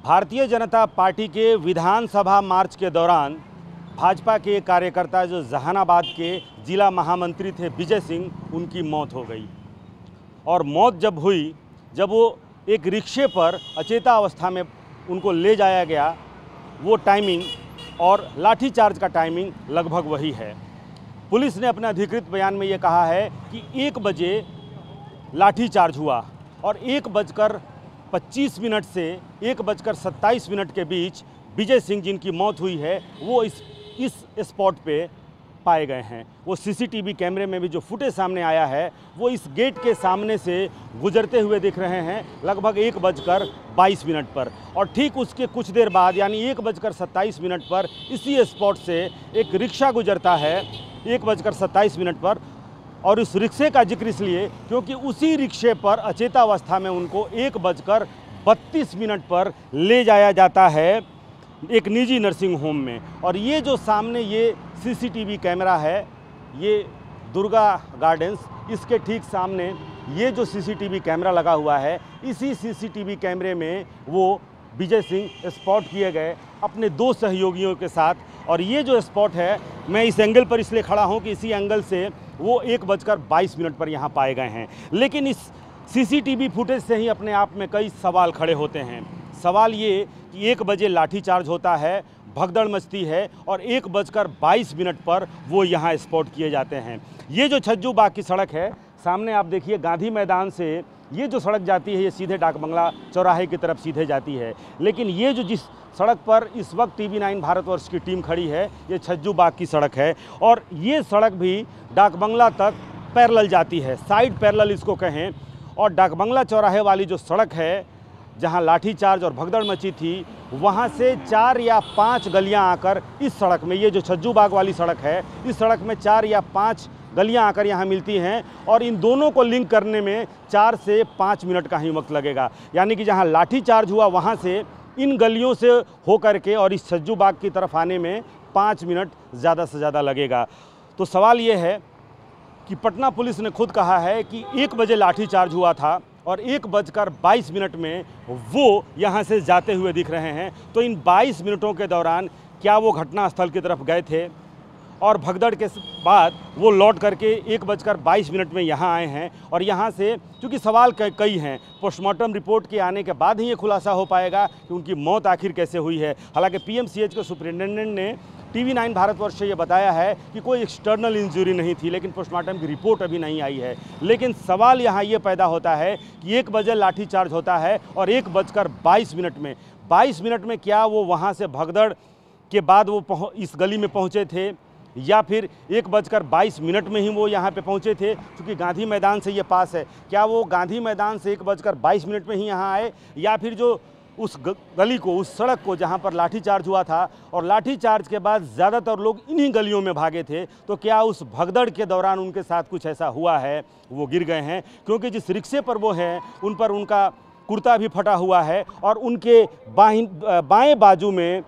Bharatiya Janata party के विधानसभा मार्च के दौरान भाजपा के कार्यकर्ता जो जहानाबाद के जिला महामंत्री थे विजय सिंह, उनकी मौत हो गई। और मौत जब हुई, जब वो एक रिक्शे पर अचेता अवस्था में उनको ले जाया गया, वो टाइमिंग और लाठीचार्ज का टाइमिंग लगभग वही है। पुलिस ने अपने अधिकृत बयान में ये कहा है कि 1 बजे लाठीचार्ज हुआ और 1:25 से 1:27 के बीच विजय सिंह, जिनकी मौत हुई है, वो इस स्पॉट पे पाए गए हैं। वो सीसीटीवी कैमरे में भी जो फुटेज सामने आया है, वो इस गेट के सामने से गुजरते हुए दिख रहे हैं लगभग 1:22 पर। और ठीक उसके कुछ देर बाद यानी 1:27 पर इसी स्पॉट से एक रिक्शा गुजरता है 1:27 पर। और उस रिक्शे का जिक्र इसलिए क्योंकि उसी रिक्शे पर अचेता अवस्था में उनको 1:32 पर ले जाया जाता है एक निजी नर्सिंग होम में। और ये जो सामने ये सीसीटीवी कैमरा है, ये दुर्गा गार्डन्स, इसके ठीक सामने ये जो सीसीटीवी कैमरा लगा हुआ है, इसी सीसीटीवी कैमरे में वो विजय सिंह स्पॉट किए गए अपने 2 सहयोगियों के साथ। और ये जो स्पॉट है, मैं इस एंगल पर इसलिए खड़ा हूँ कि इसी एंगल से वो 1:22 पर यहाँ पाए गए हैं। लेकिन इस सीसीटीवी फुटेज से ही अपने आप में कई सवाल खड़े होते हैं। सवाल ये कि 1 बजे लाठीचार्ज होता है, भगदड़ मचती है और 1:22 पर वो यहाँ स्पॉट किए जाते हैं। ये जो छज्जू बाग की सड़क है, सामने आप देखिए, गांधी मैदान से ये जो सड़क जाती है, ये सीधे डाक बंगला चौराहे की तरफ सीधे जाती है। लेकिन ये जो जिस सड़क पर इस वक्त TV9 भारतवर्ष की टीम खड़ी है, ये छज्जू बाग की सड़क है। और ये सड़क भी डाक बंगला तक पैरेलल जाती है, साइड पैरेलल इसको कहें। और डाक बंगला चौराहे वाली जो सड़क है, जहां लाठीचार्ज और भगदड़ मची थी, वहां से 4 या 5 गलियां आकर इस सड़क में, ये जो छज्जू बाग वाली सड़क है, इस सड़क में 4 या 5 गलियां आकर यहाँ मिलती हैं। और इन दोनों को लिंक करने में 4 से 5 मिनट का ही वक्त लगेगा। यानी कि जहाँ लाठीचार्ज हुआ वहाँ से इन गलियों से होकर के और इस छज्जू बाग की तरफ आने में 5 मिनट ज़्यादा से ज़्यादा लगेगा। तो सवाल ये है कि पटना पुलिस ने खुद कहा है कि 1 बजे लाठीचार्ज हुआ था और 1:22 में वो यहाँ से जाते हुए दिख रहे हैं। तो इन 22 मिनटों के दौरान क्या वो घटनास्थल की तरफ गए थे और भगदड़ के बाद वो लौट करके 1:22 में यहाँ आए हैं? और यहाँ से चूँकि सवाल कई हैं, पोस्टमार्टम रिपोर्ट के आने के बाद ही ये खुलासा हो पाएगा कि उनकी मौत आखिर कैसे हुई है। हालांकि PMCH के सुपरिटेंडेंट ने TV9 भारतवर्ष से ये बताया है कि कोई एक्सटर्नल इंजरी नहीं थी, लेकिन पोस्टमार्टम की रिपोर्ट अभी नहीं आई है। लेकिन सवाल यहाँ ये पैदा होता है कि 1 बजे लाठीचार्ज होता है और 1:22 में क्या वो वहाँ से भगदड़ के बाद वो इस गली में पहुँचे थे, या फिर 1:22 में ही वो यहाँ पे पहुँचे थे? क्योंकि गांधी मैदान से ये पास है, क्या वो गांधी मैदान से 1:22 में ही यहाँ आए, या फिर जो उस गली को, उस सड़क को जहाँ पर लाठीचार्ज हुआ था और लाठीचार्ज के बाद ज़्यादातर लोग इन्हीं गलियों में भागे थे, तो क्या उस भगदड़ के दौरान उनके साथ कुछ ऐसा हुआ है, वो गिर गए हैं? क्योंकि जिस रिक्शे पर वो हैं, उन पर उनका कुर्ता भी फटा हुआ है और उनके बाएं बाजू में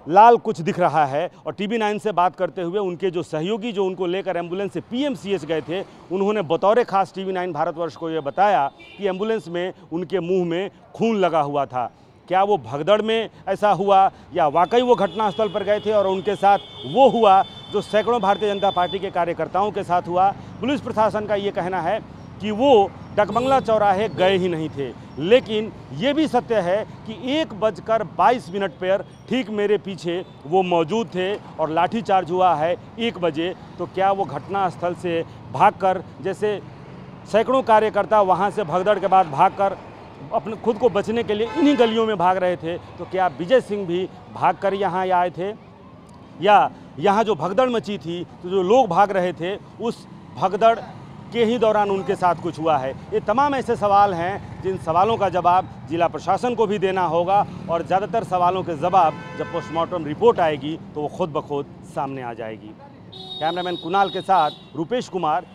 लाल कुछ दिख रहा है। और TV9 से बात करते हुए उनके जो सहयोगी जो उनको लेकर एम्बुलेंस से PMCH गए थे, उन्होंने बतौर खास TV9 भारतवर्ष को ये बताया कि एम्बुलेंस में उनके मुंह में खून लगा हुआ था। क्या वो भगदड़ में ऐसा हुआ या वाकई वो घटनास्थल पर गए थे और उनके साथ वो हुआ जो सैकड़ों भारतीय जनता पार्टी के कार्यकर्ताओं के साथ हुआ? पुलिस प्रशासन का ये कहना है कि वो डाकबंगला चौराहे गए ही नहीं थे। लेकिन ये भी सत्य है कि 1:22 पर ठीक मेरे पीछे वो मौजूद थे और लाठीचार्ज हुआ है 1 बजे। तो क्या वो घटनास्थल से भागकर, जैसे सैकड़ों कार्यकर्ता वहाँ से भगदड़ के बाद भागकर अपने खुद को बचने के लिए इन्हीं गलियों में भाग रहे थे, तो क्या विजय सिंह भी भागकर यहाँ आए थे? या यहाँ जो भगदड़ मची थी, तो जो लोग भाग रहे थे, उस भगदड़ के ही दौरान उनके साथ कुछ हुआ है? ये तमाम ऐसे सवाल हैं जिन सवालों का जवाब जिला प्रशासन को भी देना होगा। और ज़्यादातर सवालों के जवाब जब पोस्टमार्टम रिपोर्ट आएगी तो वो खुद ब खुद सामने आ जाएगी। कैमरामैन कुणाल के साथ रूपेश कुमार,